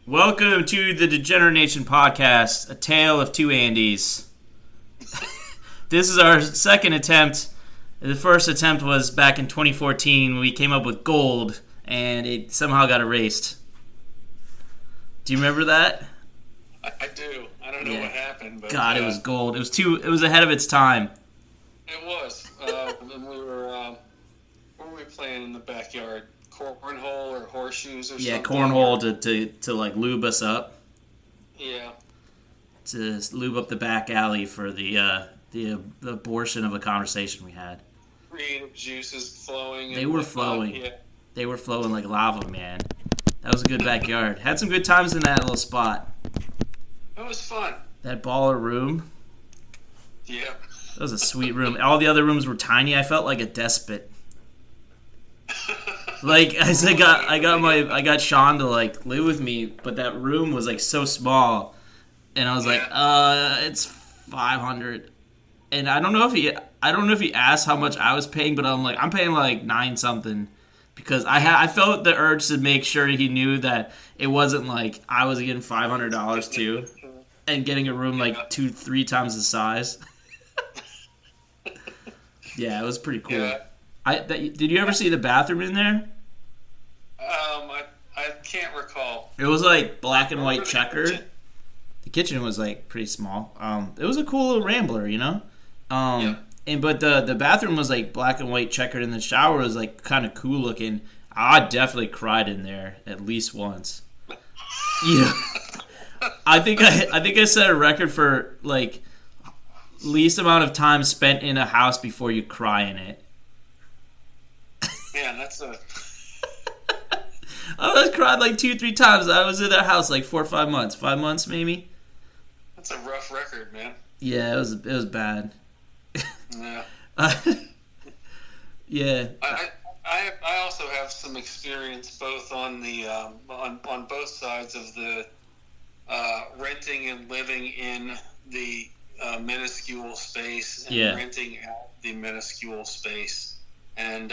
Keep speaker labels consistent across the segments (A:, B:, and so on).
A: Welcome to the Degenerate Nation podcast, a tale of two Andys. This is our second attempt. The first attempt was back in 2014 when we came up with gold, and it somehow got erased. Do you remember that?
B: I do. I don't know what happened, but
A: God, it was gold. It was ahead of its time.
B: It was. And we were. What were we playing in the backyard? Cornhole or horseshoes or something?
A: Yeah, cornhole to like lube us up.
B: Yeah.
A: To lube up the back alley for the abortion of a conversation we had.
B: Creative juices flowing.
A: They were flowing.
B: Yeah.
A: They were flowing like lava, man. That was a good backyard. Had some good times in that little spot.
B: It was fun.
A: That baller room.
B: Yeah.
A: That was a sweet room. All the other rooms were tiny. I felt like a despot. Like I got Sean to like live with me, but that room was like so small, and I was like, it's $500, and I don't know if he asked how much I was paying, but I'm paying like $9 something, because I felt the urge to make sure he knew that it wasn't like I was getting $500 too, and getting a room like 2-3 times the size. Yeah, it was pretty cool.
B: Yeah.
A: Did you ever see the bathroom in there?
B: I can't recall.
A: It was like black and white checkered. The kitchen was like pretty small. It was a cool little rambler, you know. But the bathroom was like black and white checkered, and the shower was like kind of cool looking. I definitely cried in there at least once. Yeah, I think I set a record for like least amount of time spent in a house before you cry in it.
B: Man, that's a...
A: I cried like 2-3 times. I was in that house like 4 or 5 months. 5 months maybe.
B: That's a rough record, man.
A: Yeah, it was bad.
B: Yeah.
A: Yeah.
B: I also have some experience both on the on both sides of the renting and living in the minuscule space and renting out the minuscule space. And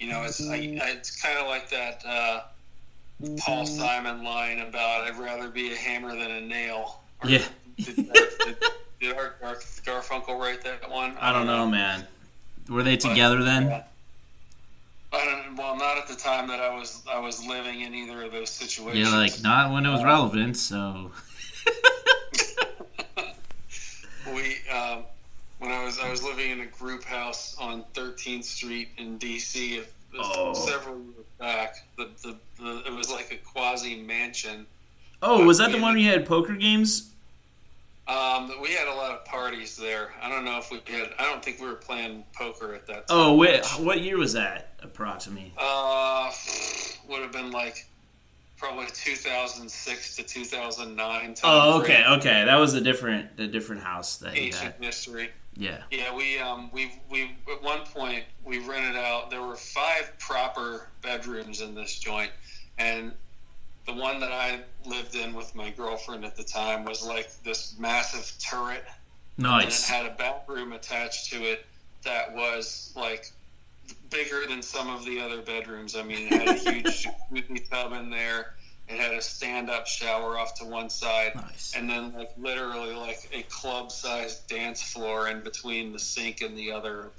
B: it's kind of like that Paul Simon line about "I'd rather be a hammer than a nail."
A: Yeah.
B: Did Art Garfunkel write that one?
A: I don't know, man. Were they together then?
B: Well, not at the time that I was living in either of those situations.
A: Yeah, like not when it was relevant. So.
B: When I was living in a group house on 13th Street in D.C. Several years back. It was like a quasi mansion.
A: Oh, was that the one where you had poker games?
B: We had a lot of parties there. I don't know if we had. I don't think we were playing poker at that time.
A: Oh, wait, what year was that, approximately?
B: Would have been like probably 2006 to 2009.
A: Oh, okay. That was a different house that you had.
B: Ancient history.
A: Yeah.
B: Yeah, we at one point we rented out. There were 5 proper bedrooms in this joint, and the one that I lived in with my girlfriend at the time was like this massive turret.
A: Nice.
B: And it had a bathroom attached to it that was like bigger than some of the other bedrooms. I mean, it had a huge jacuzzi tub in there. It had a stand-up shower off to one side.
A: Nice.
B: And then like literally like a club-sized dance floor in between the sink and the other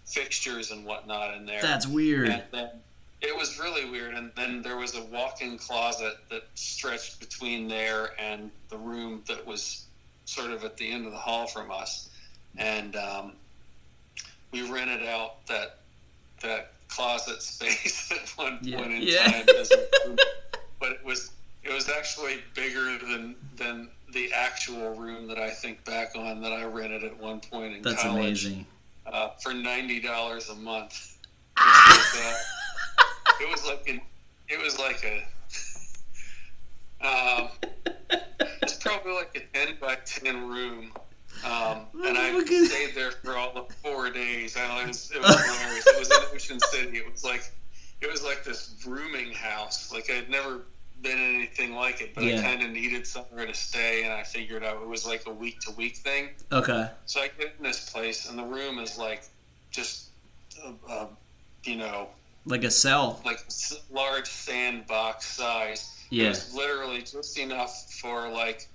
B: fixtures and whatnot in there.
A: That's weird.
B: And then it was really weird. And then there was a walk-in closet that stretched between there and the room that was sort of at the end of the hall from us. And we rented out that closet space at one point in time as a room. But it was actually bigger than the actual room that I think back on that I rented at one point in college.
A: That's amazing.
B: For $90 a month. It was probably like a 10 by 10 room. And I stayed there for all of 4 days. It was hilarious. It was in Ocean City. It was like this rooming house. Like I'd never been in anything like it, but I kind of needed somewhere to stay, and I figured out it was like a week-to-week thing.
A: Okay.
B: So I get in this place, and the room is like just,
A: like a cell,
B: like large sandbox size. It
A: Yeah.
B: was literally just enough for like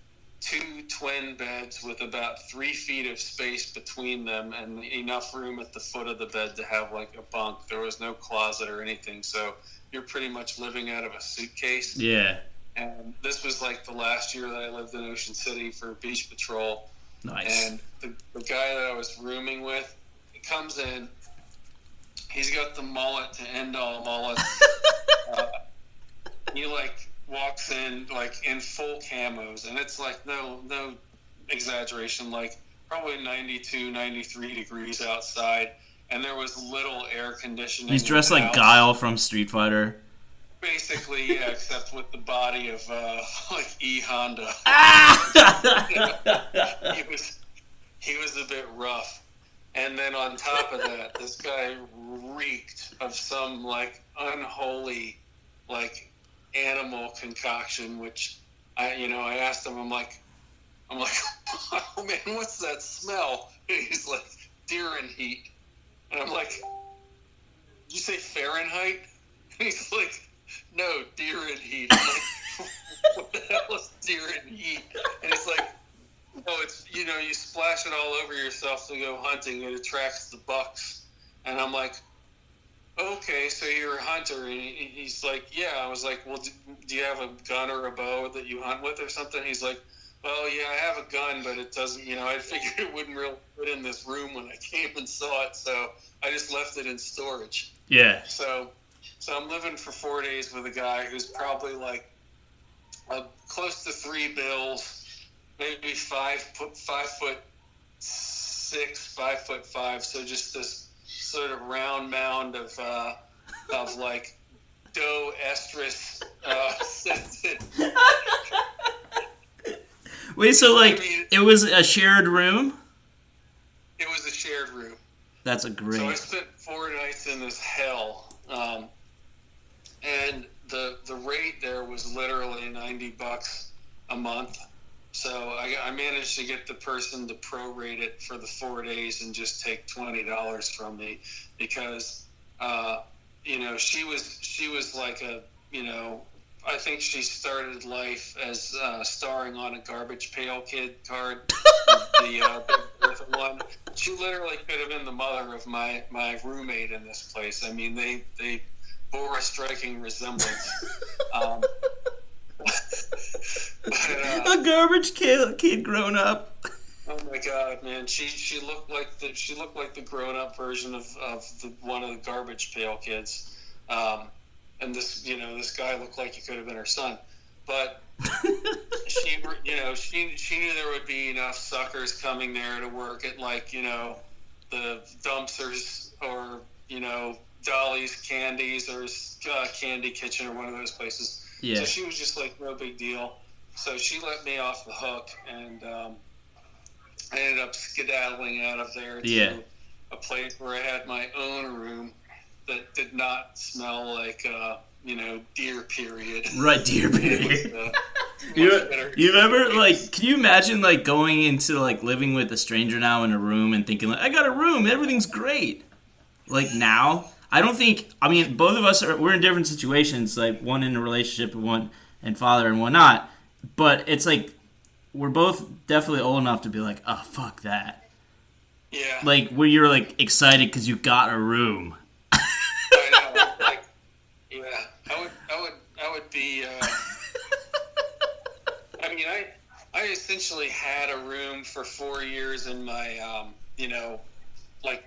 B: 2 twin beds with about 3 feet of space between them and enough room at the foot of the bed to have like a bunk. There was no closet or anything, so you're pretty much living out of a suitcase.
A: Yeah.
B: And this was like the last year that I lived in Ocean City for beach patrol.
A: Nice.
B: And the guy that I was rooming with, he comes in, he's got the mullet to end all mullets. He like walks in like in full camos, and it's like no exaggeration, like probably 92, 93 degrees outside, and there was little air conditioning.
A: He's dressed like
B: house.
A: Guile from Street Fighter.
B: Basically, yeah, except with the body of like E Honda. He was a bit rough, and then on top of that, this guy reeked of some like unholy like animal concoction, which I asked him, I'm like, oh man, what's that smell? And he's like, deer and heat. And I'm like, did you say Fahrenheit? And he's like, no, deer and heat. I'm like, what the hell is deer and heat? And he's like, oh, it's, you splash it all over yourself to go hunting. It attracts the bucks. And I'm like, okay, so you're a hunter. And he's like, yeah. I was like, well, do you have a gun or a bow that you hunt with or something? He's like, well, yeah, I have a gun, but it doesn't, I figured it wouldn't really fit in this room when I came and saw it, so I just left it in storage.
A: Yeah.
B: So I'm living for 4 days with a guy who's probably like close to 3 bills, maybe 5'6", 5'5", so just this sort of round mound of like dough estrus scented.
A: Wait, so like it was a shared room?
B: It was a shared room.
A: That's a great.
B: So I spent 4 nights in this hell, and the rate there was literally $90 a month. So I managed to get the person to prorate it for the 4 days and just take $20 from me because, she was like a, I think she started life as starring on a Garbage Pail Kid card, the Big one. She literally could have been the mother of my roommate in this place. I mean, they bore a striking resemblance.
A: A garbage kid grown up.
B: Oh my God, man! She looked like the grown up version of one of the Garbage Pail Kids, and this guy looked like he could have been her son, but she knew there would be enough suckers coming there to work at like the dumpsters or Dolly's Candies or Candy Kitchen or one of those places.
A: Yeah.
B: So she was just like no big deal. So she let me off the hook, and I ended up skedaddling out of there to a place where I had my own room that did not smell like deer period.
A: Right, deer period. You remember, like, can you imagine like going into like living with a stranger now in a room and thinking like, I got a room, everything's great. Like now, I don't think. I mean, both of us we're in different situations. Like one in a relationship, and one and father, and one not. But it's like we're both definitely old enough to be like, oh fuck that.
B: Yeah.
A: Like where you're like excited because you got a room.
B: I know. Like, yeah, I would be. I mean, I essentially had a room for 4 years in my, like.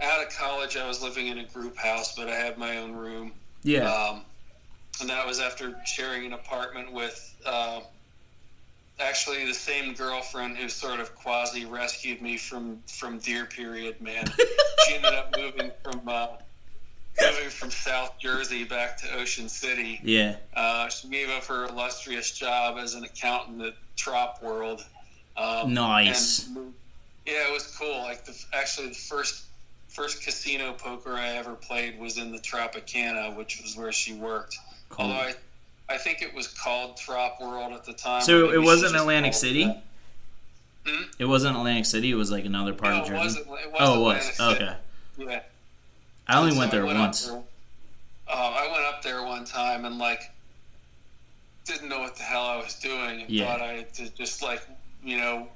B: Out of college, I was living in a group house, but I had my own room.
A: Yeah.
B: And that was after sharing an apartment with actually the same girlfriend who sort of quasi-rescued me from deer period, man. She ended up moving from South Jersey back to Ocean City.
A: Yeah.
B: She gave up her illustrious job as an accountant at Trop World.
A: Nice.
B: And, yeah, it was cool. Like the first casino poker I ever played was in the Tropicana, which was where she worked.
A: Cool.
B: Although I think it was called Trop World at the time.
A: So it wasn't Atlantic City?
B: Hmm?
A: It wasn't Atlantic City, it was like another part of Jersey?
B: It was
A: Atlantic City. Okay.
B: Yeah.
A: I only went there once.
B: I went up there one time and like didn't know what the hell I was doing and
A: Yeah.
B: thought I had to just like, you know,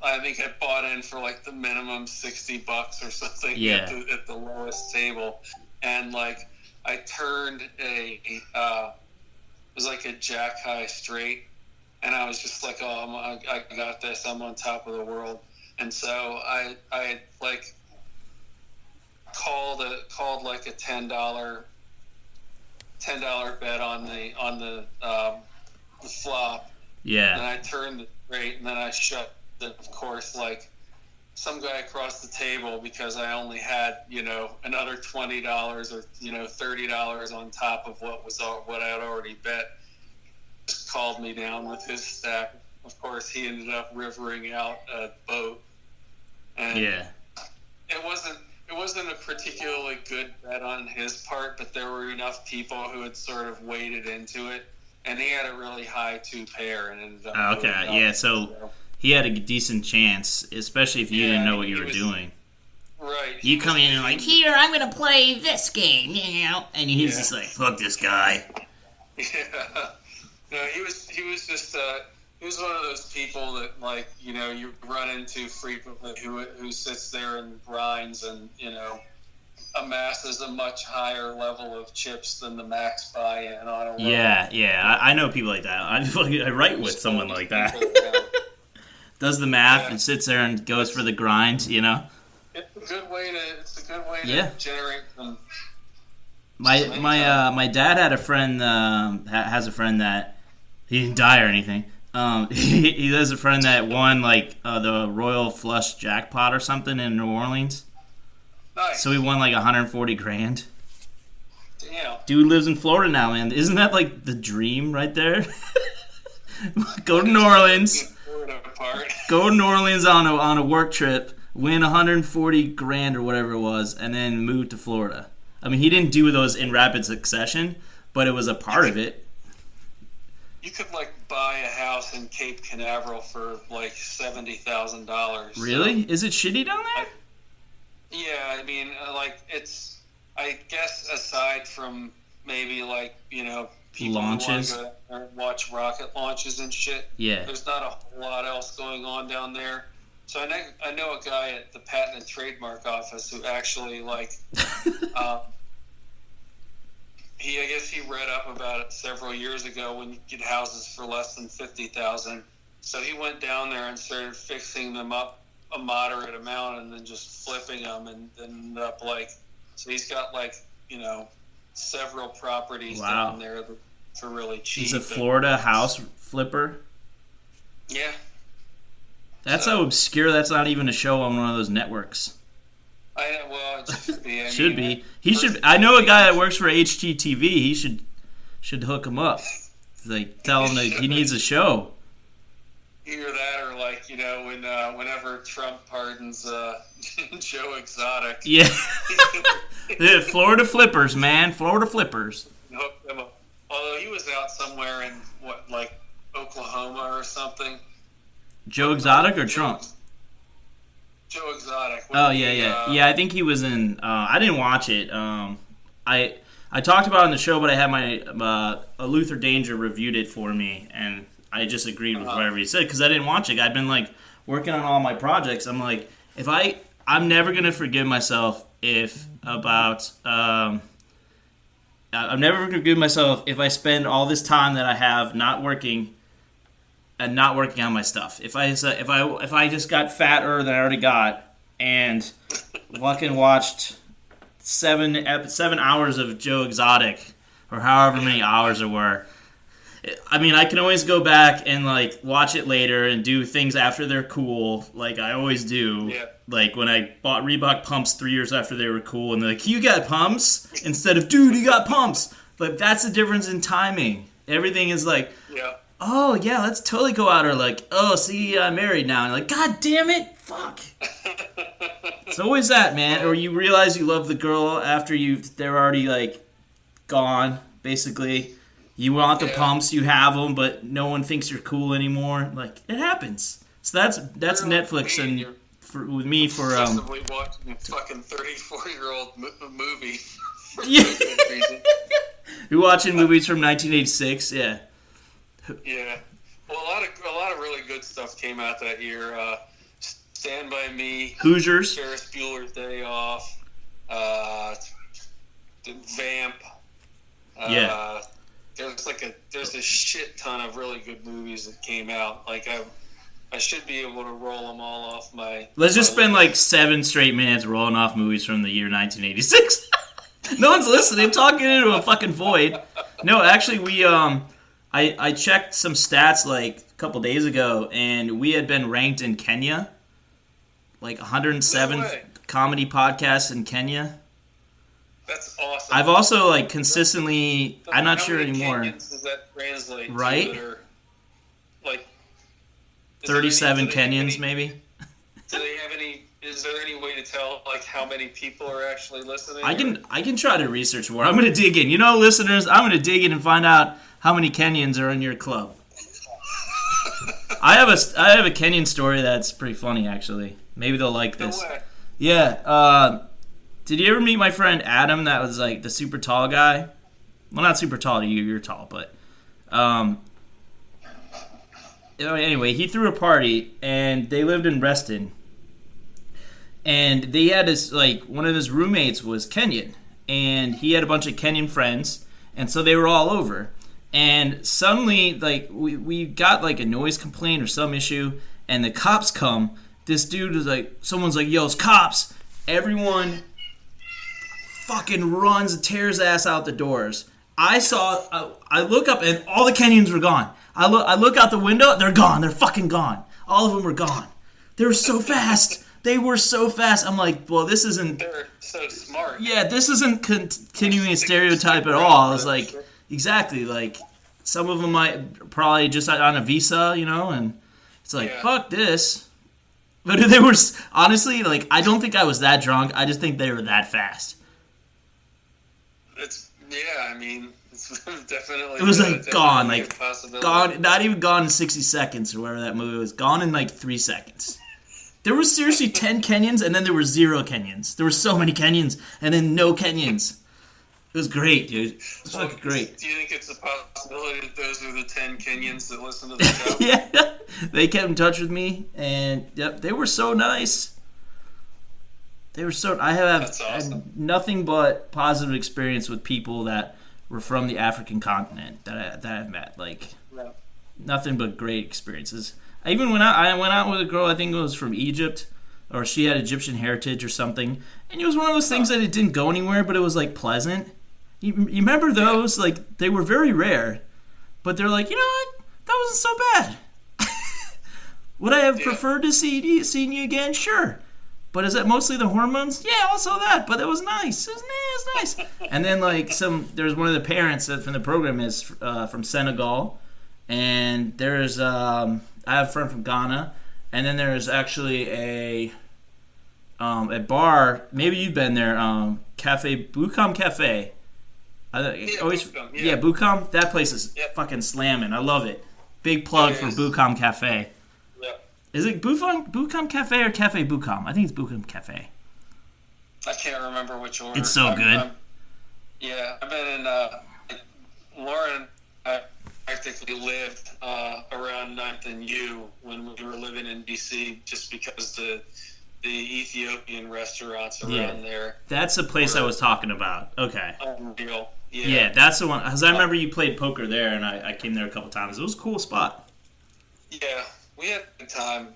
B: I think I bought in for like the minimum $60 or something
A: Yeah.
B: at the lowest table, and like I turned it was like a jack high straight, and I was just like, oh, I got this. I'm on top of the world, and so I like called like a $10 bet on the flop.
A: Yeah.
B: And I turned the straight, and then I shut it, of course, like some guy across the table, because I only had, you know, another $20 or, you know, $30 on top of what I had already bet, just called me down with his stack. Of course, he ended up rivering out a boat. And
A: Yeah.
B: it wasn't a particularly good bet on his part, but there were enough people who had sort of waded into it, and he had a really high 2-pair and ended up
A: Okay, yeah, so he had a decent chance, especially if you didn't know what you were doing.
B: Right.
A: You come in and like, here, I'm going to play this game, you know, and he's just like, fuck this guy.
B: Yeah. No, he was just he was one of those people that, like, you know, you run into frequently who sits there and grinds and, you know, amasses a much higher level of chips than the max buy-in on a roll.
A: Yeah, I know people like that. I write with someone like that. Does the math and sits there and goes for the grind, you know?
B: It's a good way to generate some.
A: My dad had a friend has a friend that he didn't die or anything. He has a friend that won like the Royal Flush jackpot or something in New Orleans.
B: Nice.
A: So he won like 140 grand.
B: Damn.
A: Dude lives in Florida now, man. Isn't that like the dream right there? Go to New Orleans. Go to New Orleans on a work trip, win 140 grand or whatever it was, and then move to Florida. I mean, he didn't do those in rapid succession, but it was a part of it.
B: You could like buy a house in Cape Canaveral for like $70,000.
A: Really? So. Is it shitty down there?
B: Yeah, I mean, like it's. I guess aside from maybe like, you know, people
A: launches,
B: who want to go and watch rocket launches and shit.
A: Yeah.
B: There's not a whole lot else going on down there. So I know a guy at the Patent and Trademark Office who actually like. I guess he read up about it several years ago when you get houses for less than $50,000. So he went down there and started fixing them up a moderate amount and then just flipping them, and ended up like, so he's got like, you know, several properties down there for really cheap.
A: He's a Florida house flipper.
B: Yeah.
A: That's so obscure. That's not even a show on one of those networks.
B: Well, it should be.
A: Should be. He should. I know a guy that works for HGTV. He should hook him up. Like tell him that he needs a show.
B: Either that, or like, you know, whenever Trump pardons Joe Exotic.
A: Yeah. Yeah, Florida Flippers, man. Florida Flippers.
B: Hook him up. Although he was out somewhere in like Oklahoma or something.
A: Joe Exotic or Trump?
B: Joe Exotic.
A: Oh yeah. Yeah, I think he was in. I didn't watch it. I talked about it on the show, but I had my Luther Danger reviewed it for me, and I just agreed with whatever he said because I didn't watch it. I've been like working on all my projects. I'm like, I'm never gonna forgive myself I'm never gonna forgive myself if I spend all this time that I have not working on my stuff. If I just got fatter than I already got and fucking watched 7 hours of Joe Exotic or however many hours there were. I mean, I can always go back and like watch it later and do things after they're cool, like I always do.
B: Yeah.
A: Like when I bought Reebok pumps 3 years after they were cool, and they're like, "You got pumps?" instead of "Dude, you got pumps." But that's the difference in timing. Everything is like,
B: yeah.
A: Oh yeah, let's totally go out. Or like, oh, see, I'm married now. And like, God damn it, fuck. It's always that, man. Or you realize you love the girl after they're already like gone, basically. You want the pumps, you have them, but no one thinks you're cool anymore. Like, it happens. So that's Netflix and with me for
B: possibly watching a fucking 34-year-old movie.
A: Yeah. You're watching movies from 1986, yeah.
B: Yeah. Well, a lot of really good stuff came out that year. Stand By Me,
A: Hoosiers,
B: Ferris Bueller's Day Off, Vamp.
A: Yeah.
B: There's a shit ton of really good movies that came out. Like I should be able to roll them all off my.
A: Let's just spend like 7 straight minutes rolling off movies from the year 1986. No one's listening. I'm talking into a fucking void. No, actually, I checked some stats like a couple days ago, and we had been ranked in Kenya, like 107th comedy podcast in Kenya.
B: That's awesome.
A: I've also like consistently. I'm not sure anymore.
B: How many Kenyans does that translate
A: right?
B: to? That are, like
A: 37 Kenyans, maybe.
B: Do they have any? Is there any way to tell like how many people are actually listening?
A: I can try to research more. I'm going to dig in. You know, listeners, I'm going to dig in and find out how many Kenyans are in your club. I have a Kenyan story that's pretty funny, actually. Maybe they'll like this.
B: No way.
A: Yeah. Did you ever meet my friend Adam? That was like the super tall guy. Well, not super tall to you. You're tall, but anyway, he threw a party, and they lived in Reston. And they had this, like, one of his roommates was Kenyan, and he had a bunch of Kenyan friends, and so they were all over. And suddenly, like, we got, like, a noise complaint or some issue, and the cops come. This dude is like, someone's like, yo, it's cops. Everyone fucking runs and tears ass out the doors. I look up, and all the Kenyans were gone. I look out the window, they're gone. They're fucking gone. All of them were gone. They were so fast. They were so fast. I'm like, well, this isn't...
B: They're so smart.
A: Yeah, this isn't continuing a stereotype at all. I was like, exactly. Like, some of them might probably just on a visa, you know, and it's like, fuck this. But they were, honestly, like, I don't think I was that drunk. I just think they were that fast.
B: It's definitely...
A: It was like gone, like, gone, not even gone in 60 seconds or whatever that movie was. Gone in like 3 seconds. There was seriously 10 Kenyans, and then there were 0 Kenyans. There were so many Kenyans, and then no Kenyans. It was great, dude. It was fucking great.
B: Do you think it's a possibility that those are the 10 Kenyans that listen to the show?
A: Yeah. They kept in touch with me, and yep, they were so nice. They were so... I have
B: That's awesome.
A: had nothing but positive experience with people that were from the African continent that I've met. Like, nothing but great experiences. Even when I went out with a girl, I think it was from Egypt, or she had Egyptian heritage or something, and it was one of those things that it didn't go anywhere, but it was like pleasant. You remember those? Like, they were very rare, but they're like, you know what? That wasn't so bad. Would I have preferred to seeing you again? Sure. But is that mostly the hormones? Yeah, also that. But it was nice. It was nice. And then like there's one of the parents that from the program is from Senegal, and there's I have a friend from Ghana, and then there's actually a bar. Maybe you've been there. Cafe Bucam Cafe. Bucam. That place is fucking slamming. I love it. Big plug for Bucam Cafe.
B: Yep.
A: Is it Bucam Cafe or Cafe Bucam? I think it's Bucam Cafe.
B: I can't remember which order.
A: It's so good.
B: I've been in Lauren. I practically lived around 9th and U when we were living in D.C. just because the Ethiopian restaurants around there.
A: That's the place I was talking about. Okay.
B: Unreal.
A: Yeah, that's the one. Because I remember you played poker there, and I came there a couple times. It was a cool spot.
B: Yeah, we had a good time.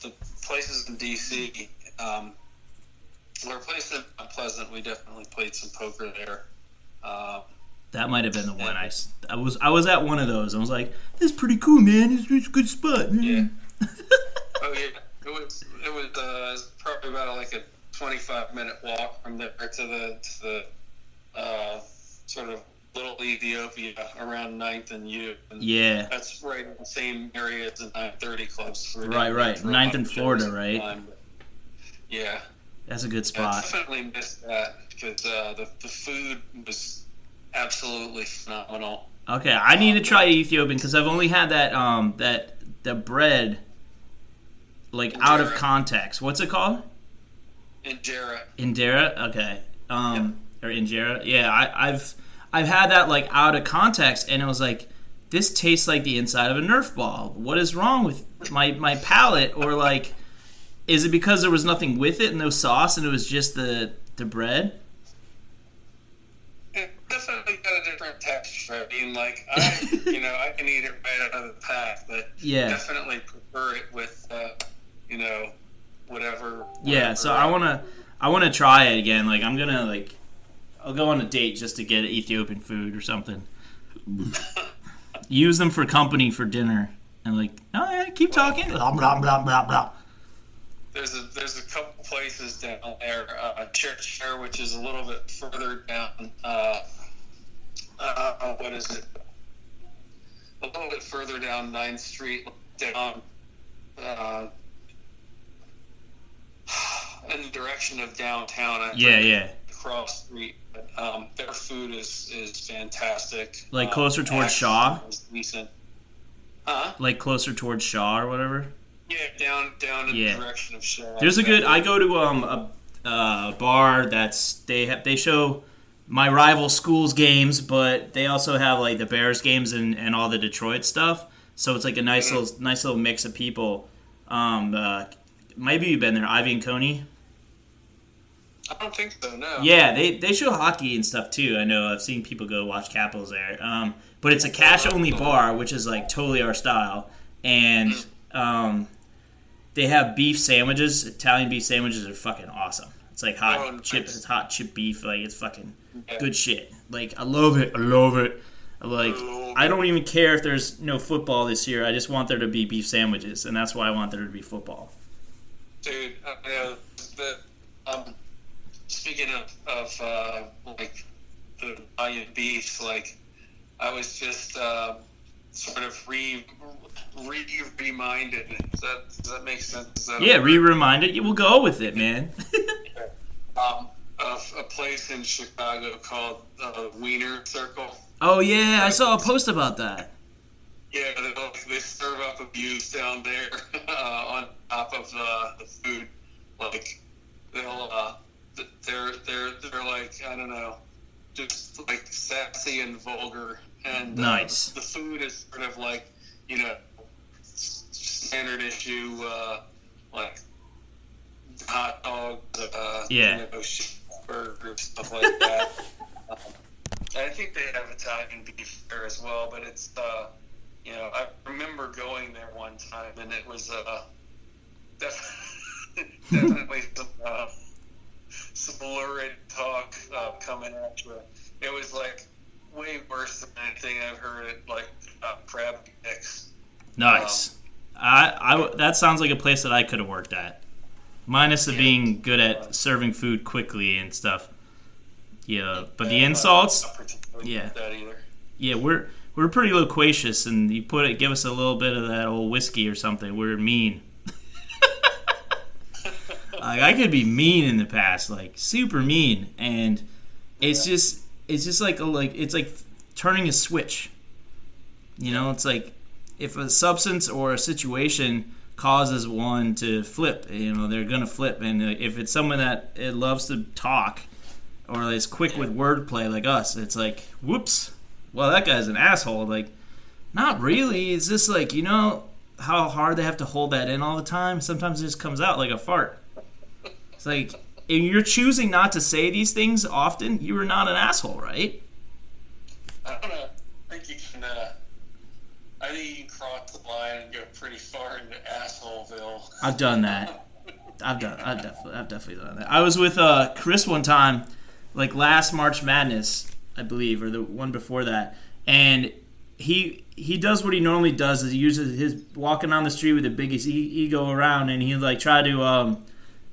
B: The places in D.C. Were places in Mount Pleasant. We definitely played some poker there.
A: That might have been the one. I was at one of those. I was like, "This is pretty cool, man. It's a good spot." Man.
B: Yeah. Oh yeah. It was probably about like a 25-minute walk from there to the sort of little Ethiopia around 9th and U. And
A: yeah.
B: That's right in the same area as the 930 clubs.
A: Right. 9th in Florida, right?
B: Yeah.
A: That's a good spot.
B: I definitely missed that because the food was absolutely phenomenal.
A: Okay, I need to try Ethiopian because I've only had that the bread like
B: Injera.
A: out of context. What's it called?
B: Injera.
A: Indira. Okay. Or injera. Yeah, I've had that like out of context, and it was like, this tastes like the inside of a Nerf ball. What is wrong with my palate? Or like, is it because there was nothing with it, no sauce, and it was just the bread?
B: It definitely got a different texture. I mean, like, I can eat it right out of the pack, but definitely prefer it with, whatever.
A: Yeah, so I wanna try it again. Like, I'm gonna like, I'll go on a date just to get Ethiopian food or something. Use them for company for dinner, and like, oh yeah, keep talking. Blah blah blah blah blah.
B: There's a couple places down there, Churchshire, which is a little bit further down. What is it? A little bit further down 9th Street, down in the direction of downtown. Across the street. Their food is fantastic.
A: Like closer towards Shaw?
B: Decent.
A: Like closer towards Shaw or whatever?
B: Yeah, down in the direction of Shaw.
A: There's a good. I go to a bar they show my rival school's games, but they also have like the Bears games and all the Detroit stuff. So it's like a nice little mix of people. Maybe you've been there, Ivy and Coney.
B: I don't think so. No.
A: Yeah, they show hockey and stuff too. I know I've seen people go watch Capitals there. But it's a cash only bar, which is like totally our style, and they have beef sandwiches. Italian beef sandwiches are fucking awesome. It's like hot chip beef. Like, it's fucking good shit. Like, I love it. Like, I don't even care if there's no football this year. I just want there to be beef sandwiches, and that's why I want there to be football.
B: Dude, speaking of like the Italian beef, like, I was just sort of reminded. Does that make sense?
A: Reminded. You will go with it, man.
B: Of a place in Chicago called Wiener Circle.
A: Oh yeah, I saw a post about that.
B: Yeah, they serve up abuse down there on top of the food. Like, they're like, I don't know, just like sassy and vulgar. And
A: nice.
B: The food is sort of like, standard issue, like hot dogs, burgers, stuff like that. I think they have Italian beef there as well, but it's, I remember going there one time, and it was definitely some lurid talk coming at you. It was like way worse than anything I've heard at like crab mix.
A: Nice. That sounds like a place that I could have worked at. Minus the being good at serving food quickly and stuff. Yeah, but the insults. Yeah, we're pretty loquacious, and you give us a little bit of that old whiskey or something. We're mean. Like, I could be mean in the past, like super mean, and it's just like it's like turning a switch. It's like if a substance or a situation causes one to flip, they're gonna flip, and if it's someone that loves to talk or is quick with wordplay like us, it's like, whoops, well, that guy's an asshole. Like, not really. It's just like, how hard they have to hold that in all the time. Sometimes it just comes out like a fart. It's like, if you're choosing not to say these things often, you are not an asshole, right?
B: I don't know. I think you can cross the line and go pretty far into assholeville.
A: I've done that. I've definitely done that. I was with Chris one time, like last March Madness, I believe, or the one before that, and he does what he normally does, is he uses his walking on the street with the biggest ego around, and he like try to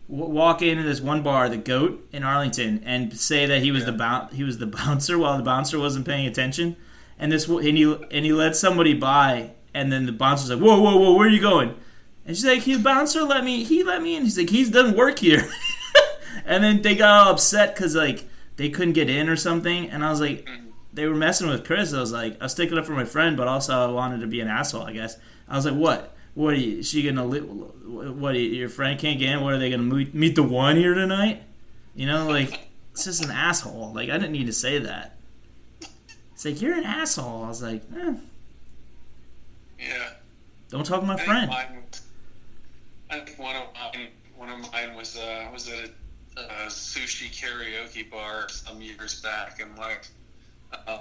A: walk into this one bar, the Goat in Arlington, and say that he was the bouncer while the bouncer wasn't paying attention, and he let somebody by, and then the bouncer's like, whoa, where are you going? And she's like, the bouncer let me in. He's like, he doesn't work here. And then they got all upset because like they couldn't get in or something, and I was like, they were messing with Chris. I was like, I was sticking up for my friend, but also I wanted to be an asshole, I guess. I was like, what? What are you? Your friend can't get in? What, are they gonna meet the one here tonight? Like, it's just an asshole. Like, I didn't need to say that. It's like, you're an asshole. I was like,
B: Yeah.
A: Don't talk to my friend.
B: I think one of mine was at a sushi karaoke bar some years back, and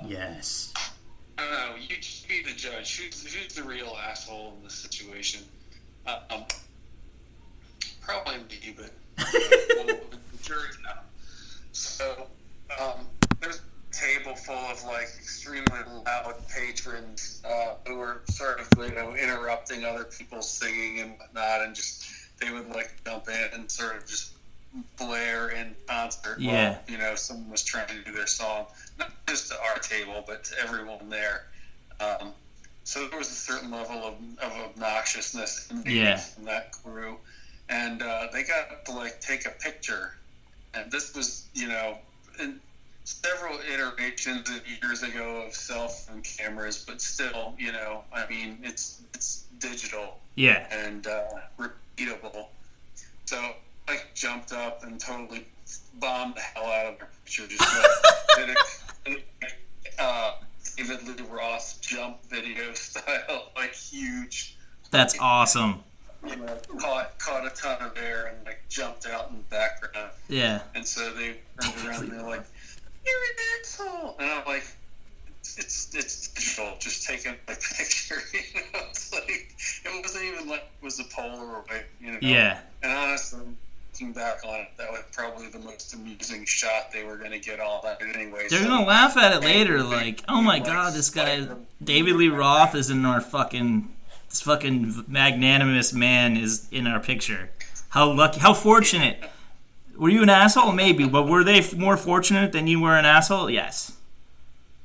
A: Yes.
B: I don't know. You just be the judge. Who's the real asshole in this situation? Probably me, but the jury now. So there's a table full of extremely loud patrons who were sort of interrupting other people singing and whatnot, and just they would jump in and sort of just blare in concert while someone was trying to do their song, not just to our table but to everyone there. So there was a certain level of obnoxiousness in that crew, and they got to take a picture, and this was in several iterations of years ago of cell phone cameras, but still I mean it's digital and repeatable. So jumped up and totally bombed the hell out of their picture. Just did a David Lee Roth jump video style, huge.
A: That's awesome.
B: Caught a ton of air and jumped out in the background.
A: Yeah.
B: And so they turned around and they're like, "You're an asshole," and I'm like, It's digital, just taking a picture. It's it wasn't even it was a Polaroid.
A: Yeah.
B: And honestly, looking back on it, that was probably the most amusing shot they were going to get all that anyway.
A: They're going to laugh at it later, oh my god, this guy, David Lee Roth, is in our this fucking magnanimous man is in our picture. How lucky, how fortunate. Were you an asshole? Maybe, but were they more fortunate than you were an asshole? Yes.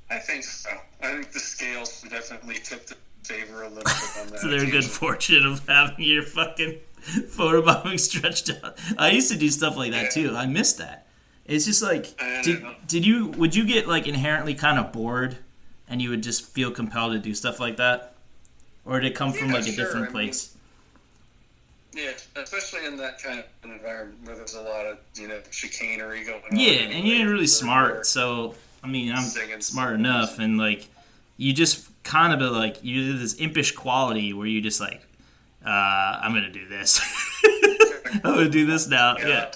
B: I think so. I think the scales definitely tipped in favor a little bit on that.
A: So they're good fortune of having your fucking photobombing stretched out. I used to do stuff like that too. I missed that. It's just would you get inherently kind of bored and you would just feel compelled to do stuff like that? Or did it come from a different place?
B: Yeah, especially in that kind of environment where there's a lot of, chicanery going on.
A: Yeah, and you're really smart, so I mean, I'm smart enough, and you just kind of you do this impish quality where you just I'm gonna do this. I'm gonna do this now. Yeah.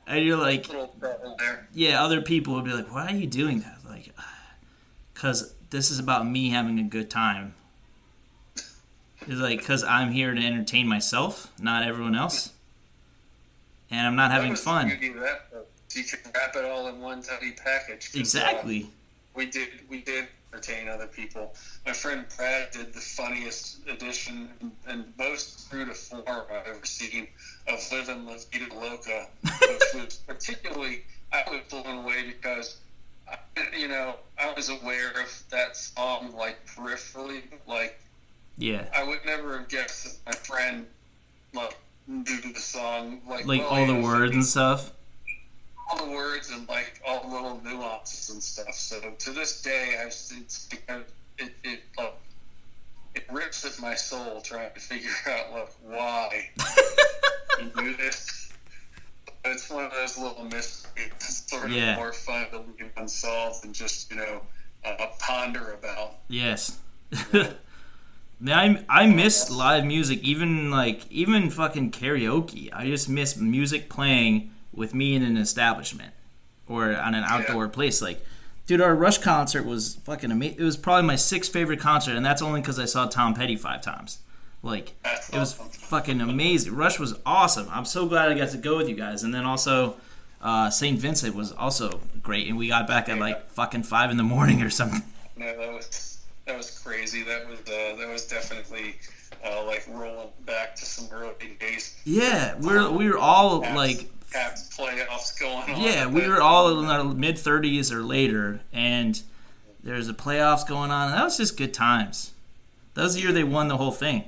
A: And you're other people would be like, "Why are you doing that?" Because this is about me having a good time. It's because I'm here to entertain myself, not everyone else, and I'm not having fun.
B: You can wrap it all in one tiny package.
A: Exactly.
B: We did entertain other people. My friend Brad did the funniest edition and most true to form I've ever seen of Livin' La Vida Loca, which was particularly, I was blown away because, I was aware of that song peripherally,
A: yeah.
B: I would never have guessed that my friend knew the song
A: all the words and stuff.
B: All the words and all the little nuances and stuff. So to this day, it rips at my soul trying to figure out why you do this. But it's one of those little mysteries that's sort of more fun to leave unsolved than just ponder about.
A: Yes. I miss live music, even fucking karaoke. I just miss music playing with me in an establishment or on an outdoor place. Dude, our Rush concert was fucking amazing. It was probably my 6th favorite concert, and that's only because I saw Tom Petty 5 times. It was fucking amazing. Rush was awesome. I'm so glad I got to go with you guys. And then also, St. Vincent was also great, and we got back at fucking 5 in the morning or something.
B: No, that was crazy. That was definitely rolling back to some early days.
A: Yeah, we were all
B: Caps playoffs going on.
A: Yeah, we were all in our mid-30s or later, and there's the playoffs going on, and that was just good times. That was the year they won the whole thing.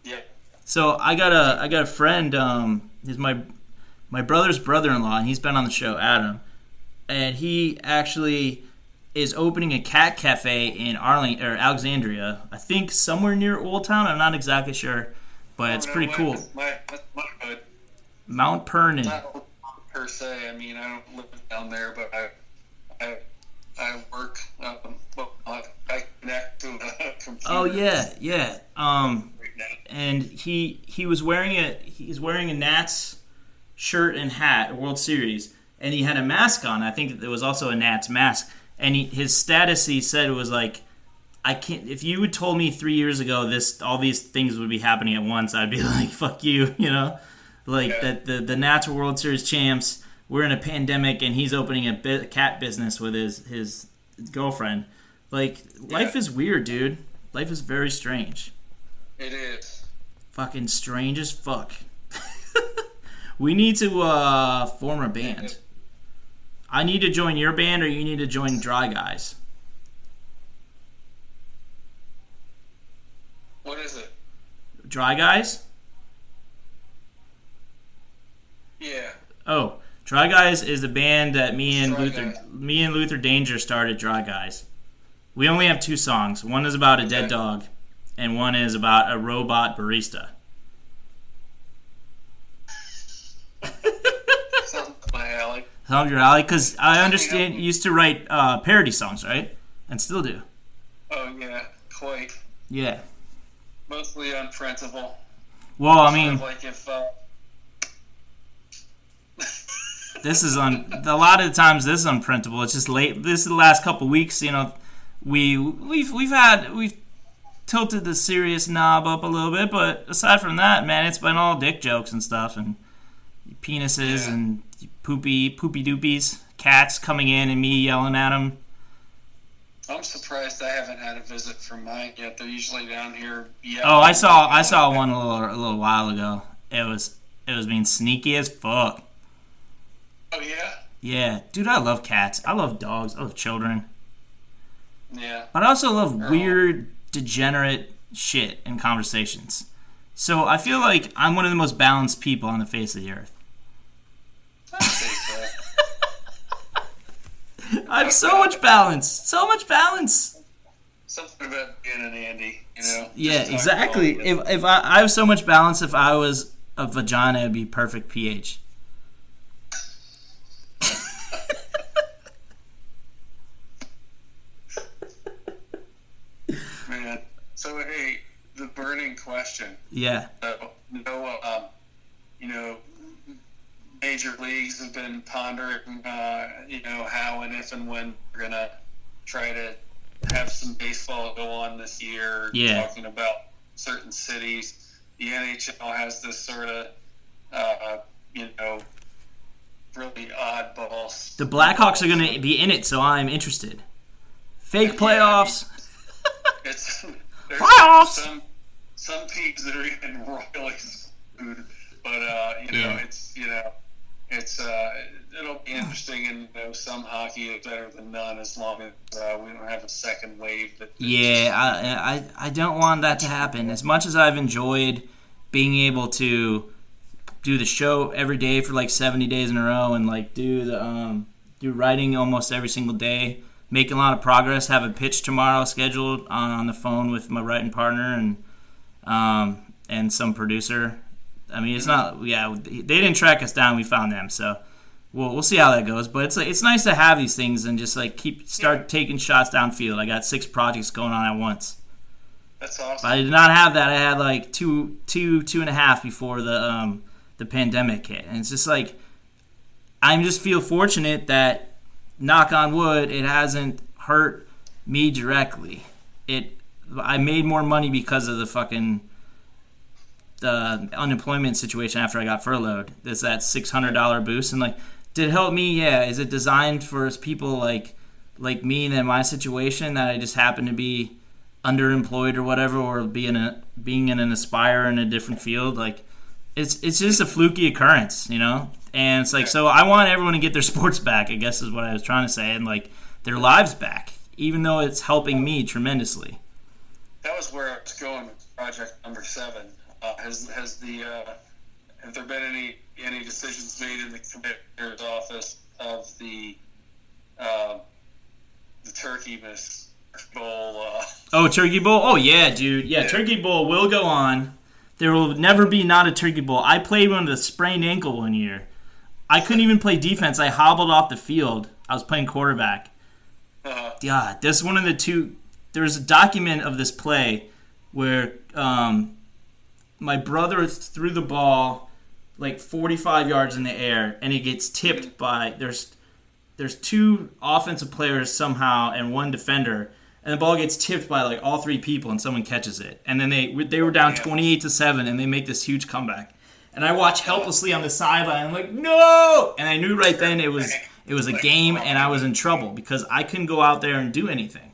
B: Yeah.
A: So I got a friend. He's my brother's brother-in-law, and he's been on the show, Adam, and he actually is opening a cat cafe in Alexandria. I think somewhere near Old Town. I'm not exactly sure, but it's pretty cool.
B: My hood.
A: Mount Pernin.
B: Not per se. I mean, I don't live down there, but I I work. I connect to a computer.
A: Oh yeah.
B: Right now.
A: And he's wearing a Nats shirt and hat, World Series, and he had a mask on. I think there was also a Nats mask. And his status, he said, was like, I can't. If you had told me 3 years ago all these things would be happening at once, I'd be like, fuck you, that the Nats are World Series champs. We're in a pandemic, and he's opening a cat business with his girlfriend. Like, life is weird, dude. Life is very strange.
B: It is.
A: Fucking strange as fuck. We need to form a band. I need to join your band, or you need to join Dry Guys.
B: What is it?
A: Dry Guys?
B: Yeah.
A: Oh, Dry Guys is the band that me and Luther Danger started. Dry Guys. We only have 2 songs. One is about a dead dog, and one is about a robot barista.
B: Sounds up my alley.
A: Sounds your alley, because I understand you used to write parody songs, right? And still do.
B: Oh yeah, quite.
A: Yeah.
B: Mostly unprintable.
A: Well, I
B: Sort
A: mean,
B: of like if.
A: this is a lot of the times this is unprintable. It's just late. This is the last couple weeks. We've tilted the serious knob up a little bit, but aside from that, man, it's been all dick jokes and stuff, and penises and poopy doopies, cats coming in and me yelling at them.
B: I'm surprised I haven't had a visit from mine yet. They're usually down here.
A: Oh, I saw one a little while ago. It was being sneaky as fuck.
B: Oh yeah.
A: Yeah, dude, I love cats. I love dogs. I love children.
B: Yeah.
A: But I also love weird, degenerate shit in conversations. So I feel like I'm one of the most balanced people on the face of the earth.
B: I'd say so.
A: I have so much balance. So much balance.
B: Something about being an Andy,
A: Yeah, exactly. If I have so much balance, if I was a vagina, it'd be perfect pH.
B: Man. So hey, the burning question.
A: Yeah.
B: Major leagues have been pondering, how and if and when we're gonna try to have some baseball go on this year.
A: Yeah.
B: Talking about certain cities. The NHL has this sort of, really oddball.
A: The Blackhawks are going to be in it, so I'm interested. Fake playoffs.
B: It's
A: playoffs.
B: Some teams that are even royally screwed, but it'll be interesting, and some hockey is better than none as long as we don't have a second wave.
A: I don't want that to happen. As much as I've enjoyed being able to do the show every day for like 70 days in a row, and like do writing almost every single day, making a lot of progress. Have a pitch tomorrow scheduled on the phone with my writing partner and some producer. I mean, it's not. Yeah, they didn't track us down. We found them, so we'll see how that goes. But it's nice to have these things and just like start taking shots downfield. I got 6 projects going on at once.
B: That's awesome.
A: But I did not have that. I had like two and a half before the pandemic hit, and it's just like I just feel fortunate that, knock on wood, it hasn't hurt me directly. I made more money because of the fucking unemployment situation after I got furloughed. There's that $600 boost, and like, did it help me? Yeah. Is it designed for people like me and in my situation that I just happen to be underemployed or whatever, or being in an aspire in a different field? Like, it's just a fluky occurrence, And it's like, so I want everyone to get their sports back, I guess is what I was trying to say, and like their lives back, even though it's helping me tremendously.
B: That was where I was going with project number 7. Have there been any decisions made in the commissioner's office of the Turkey Bowl?
A: Turkey Bowl? Oh yeah, dude. Yeah, Turkey Bowl will go on. There will never be not a Turkey Bowl. I played one with a sprained ankle one year. I couldn't even play defense. I hobbled off the field. I was playing quarterback. Yeah, that's one of the two. There's a document of this play where my brother threw the ball like 45 yards in the air, and it gets tipped by there's two offensive players somehow and one defender, and the ball gets tipped by like all three people, and someone catches it, and then they were down 28-7, and they make this huge comeback, and I watch helplessly on the sideline. I'm like, no, and I knew right then it was a game, and I was in trouble because I couldn't go out there and do anything.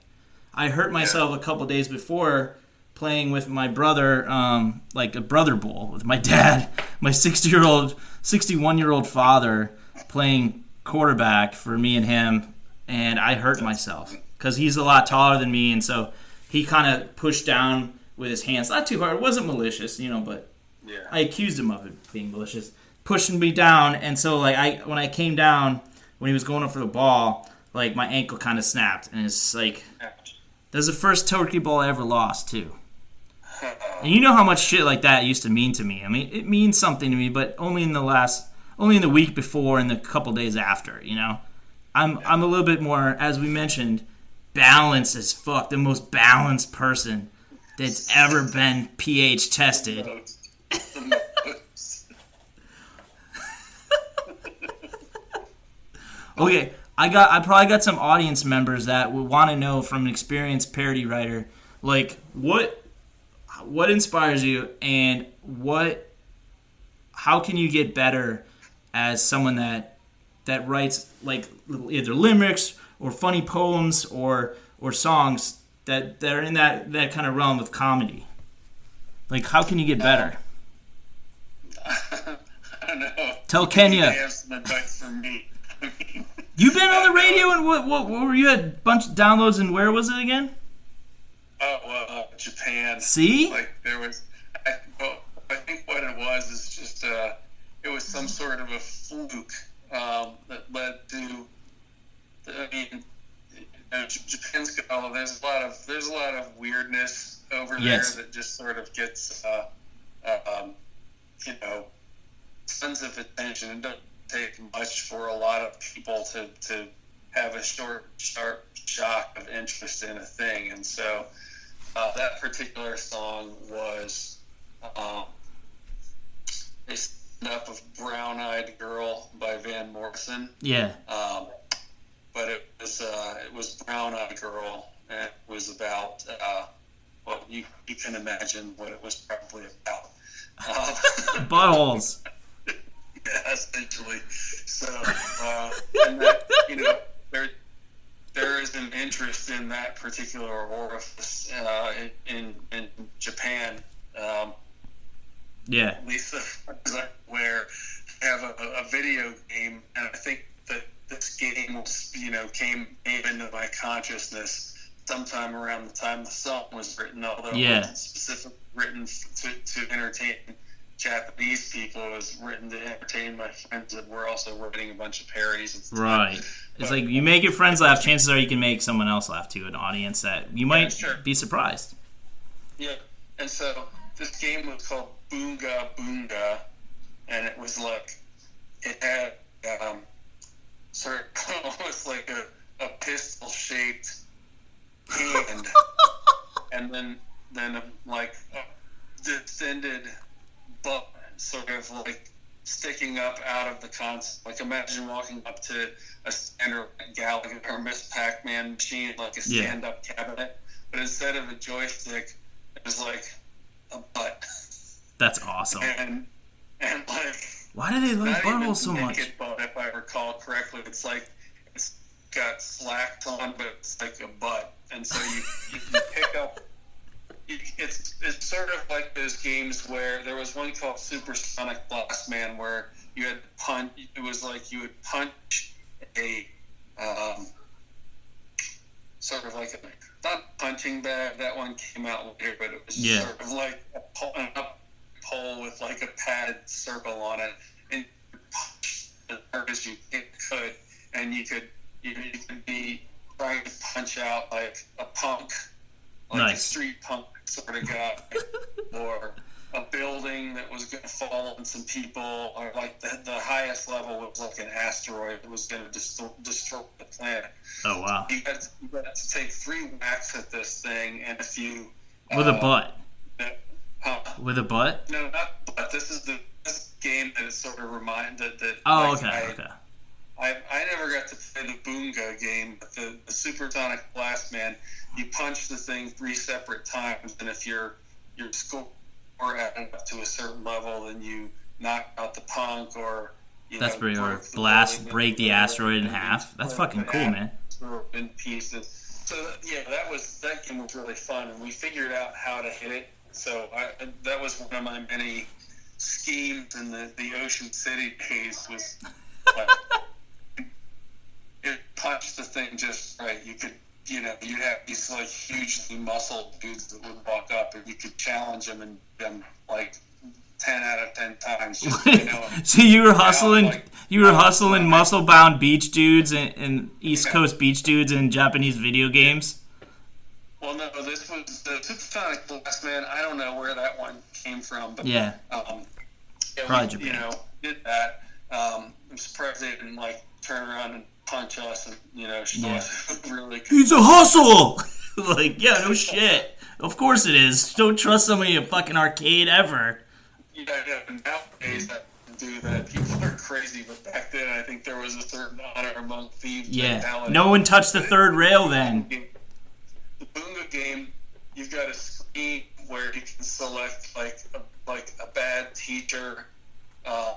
A: I hurt myself a couple days before playing with my brother, like a brother bowl with my dad, my 61-year-old father playing quarterback for me and him, and I hurt myself because he's a lot taller than me, and so he kind of pushed down with his hands. Not too hard. It wasn't malicious, but I accused him of it being malicious. Pushing me down, and so like when I came down, when he was going up for the ball, like my ankle kind of snapped, and it's like that was the first turkey ball I ever lost too. And you know how much shit like that used to mean to me. I mean, it means something to me, but only in the week before and the couple days after. I'm a little bit more, as we mentioned, balanced as fuck. The most balanced person that's ever been pH tested. Okay, I probably got some audience members that would want to know from an experienced parody writer, like what inspires you, and how can you get better as someone that writes like either limericks or funny poems or songs that are in that kind of realm of comedy. Like, how can you get better?
B: I don't know.
A: Tell Kenya.
B: They have some advice for me.
A: You've been on the radio, and what were you had a bunch of downloads, and where was it again?
B: Japan.
A: See?
B: Like there was, I think what it was is just it was some sort of a fluke that led to. I mean, Japan's got there's a lot of weirdness over there that just sort of gets tons of attention. It doesn't take much for a lot of people to have a short, sharp shock of interest in a thing, and so. That particular song was a stand-up of Brown Eyed Girl by Van Morrison.
A: Yeah.
B: But it was Brown Eyed Girl, and it was about you can imagine what it was probably about.
A: Buttholes.
B: Yeah, essentially. So, and that, there is an interest in that particular orifice in Japan. At least where they have a video game, and I think that this game was, came into my consciousness sometime around the time the song was written, although it wasn't specifically written to entertain Japanese people. It was written to entertain my friends that were also writing a bunch of parodies.
A: Right. It's like you make your friends laugh, chances are you can make someone else laugh too, an audience that you might be surprised.
B: Yeah. And so this game was called Boonga Boonga, and it was like, it had sort of almost like a pistol-shaped hand, and then like a distended butt sort of like sticking up out of the console. Like, imagine walking up to a standard Gallagher or Miss Pac-Man machine, like a stand-up cabinet, but instead of a joystick, it was like a butt.
A: That's awesome.
B: And like,
A: why do they like buttholes so much?
B: Butt, if I recall correctly, it's got slacks on, but it's like a butt, and so you can pick up. It's sort of like those games where there was one called Supersonic Blast Man where you had punch. It was like you would punch a sort of like not punching bag. That one came out later, but it was sort of like a pole with like a padded circle on it, and you punch as hard as you could, and you could be trying to punch out like a punk. Like a street punk sort of guy, or a building that was going to fall on some people, or like the highest level was like an asteroid that was going to destroy the planet.
A: Oh wow!
B: You got to take 3 whacks at this thing, and if you
A: with a butt, with a butt?
B: No, not butt. This game that is sort of reminded that.
A: Oh,
B: like,
A: okay.
B: I never got to play the Boonga game, but the Supersonic Blast, man, you punch the thing 3 separate times, and if your score added up to a certain level, then you knock out the punk, or
A: that's pretty hard. Blast, break the asteroid in half. That's fucking cool, man.
B: In pieces. So yeah, that game was really fun, and we figured out how to hit it. So that was one of my many schemes in the Ocean City days. Was like, it punched the thing just right. You could, you'd have these like hugely muscled dudes that would walk up, and you could challenge them and them like 10 out of 10 times. Just,
A: so you were hustling muscle-bound beach dudes and East Coast beach dudes in Japanese video games.
B: Well, no, this was the Supersonic Blast, man. I don't know where that one came from, but
A: yeah, probably
B: we,
A: Japan.
B: Did that. I'm surprised they didn't like turn around and punch us and show us really good.
A: He's a hustle. Like, yeah, no shit. Of course it is. Don't trust somebody in a fucking arcade ever.
B: Yeah, nowadays I do that. People are crazy, but back then I think there was a certain honor among thieves.
A: Yeah, no one touched the third rail then.
B: The Boonga game, you've got a screen where you can select like a bad teacher, a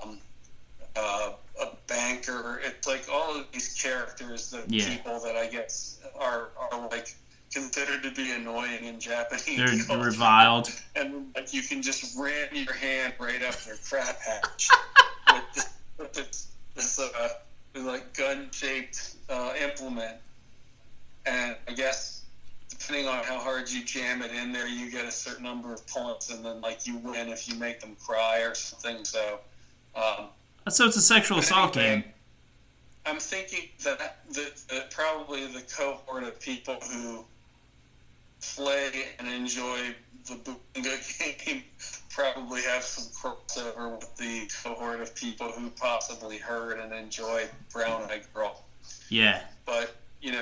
B: banker. It's like all of these characters, people that I guess are like considered to be annoying in Japanese.
A: They're reviled.
B: And like you can just ram your hand right up their crap hatch with this like gun-shaped implement. And I guess depending on how hard you jam it in there, you get a certain number of points, and then like you win if you make them cry or something. So
A: it's a sexual assault game.
B: I'm thinking that probably the cohort of people who play and enjoy the Boonga game probably have some crossover with the cohort of people who possibly heard and enjoyed Brown Eyed Girl.
A: Yeah.
B: But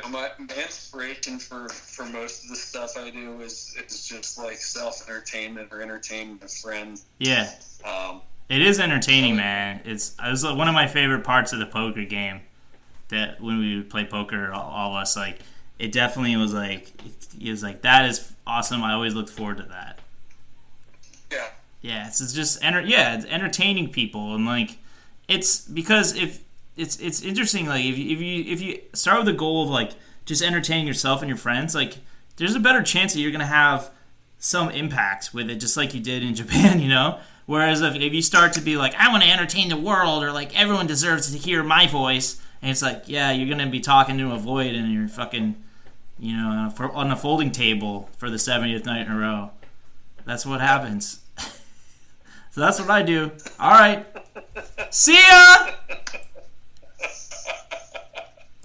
B: my inspiration for most of the stuff I do is just like self-entertainment or entertainment of friends.
A: Yeah. It is entertaining, man. It was one of my favorite parts of the poker game. That when we would play poker, all of us, like, it definitely was like, that is awesome. I always looked forward to that.
B: Yeah.
A: Yeah, it's just it's entertaining people, and like, it's because if it's interesting, like if you start with the goal of like just entertaining yourself and your friends, like there's a better chance that you're gonna have some impact with it, just like you did in Japan, Whereas if you start to be like, I want to entertain the world, or like everyone deserves to hear my voice. And it's like, yeah, you're going to be talking to a void and you're fucking, on a folding table for the 70th night in a row. That's what happens. So that's what I do. All right. See ya!